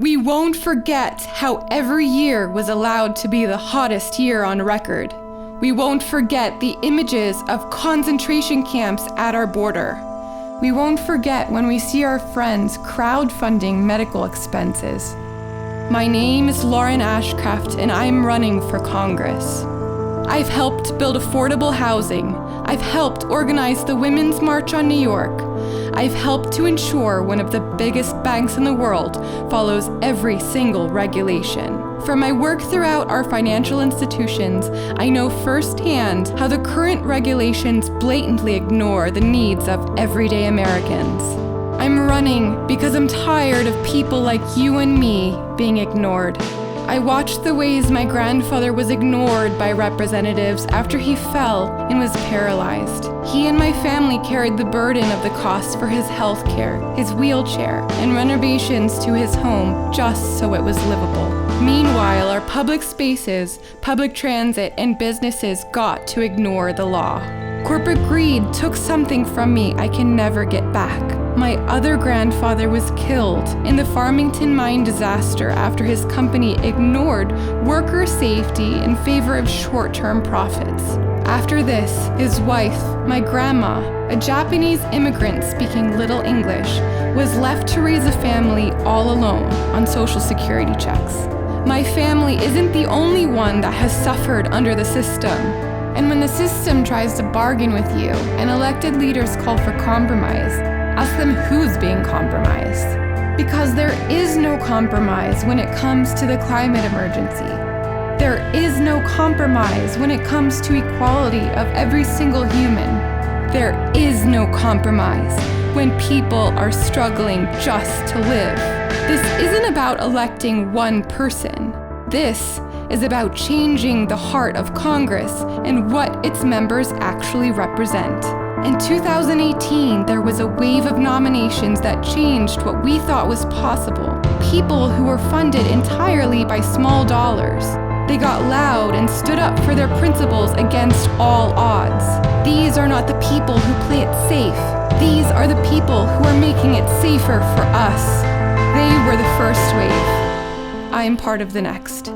We won't forget how every year was allowed to be the hottest year on record. We won't forget the images of concentration camps at our border. We won't forget when we see our friends crowdfunding medical expenses. My name is Lauren Ashcraft, and I'm running for Congress. I've helped build affordable housing. I've helped organize the Women's March on New York. I've helped to ensure one of the biggest banks in the world follows every single regulation. From my work throughout our financial institutions, I know firsthand how the current regulations blatantly ignore the needs of everyday Americans. I'm running because I'm tired of people like you and me being ignored. I watched the ways my grandfather was ignored by representatives after he fell and was paralyzed. He and my family carried the burden of the costs for his health care, his wheelchair, and renovations to his home just so it was livable. Meanwhile, our public spaces, public transit, and businesses got to ignore the law. Corporate greed took something from me I can never get back. My other grandfather was killed in the Farmington mine disaster after his company ignored worker safety in favor of short-term profits. After this, his wife, my grandma, a Japanese immigrant speaking little English, was left to raise a family all alone on Social Security checks. My family isn't the only one that has suffered under the system. And when the system tries to bargain with you and elected leaders call for compromise, ask them who's being compromised. Because there is no compromise when it comes to the climate emergency. There is no compromise when it comes to equality of every single human. There is no compromise when people are struggling just to live. This isn't about electing one person. This is about changing the heart of Congress and what its members actually represent. In 2018, there was a wave of nominations that changed what we thought was possible. People who were funded entirely by small dollars. They got loud and stood up for their principles against all odds. These are not the people who play it safe. These are the people who are making it safer for us. They were the first wave. I am part of the next.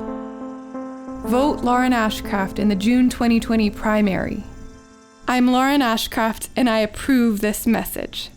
Vote Lauren Ashcraft in the June 2020 primary. I'm Lauren Ashcraft, and I approve this message.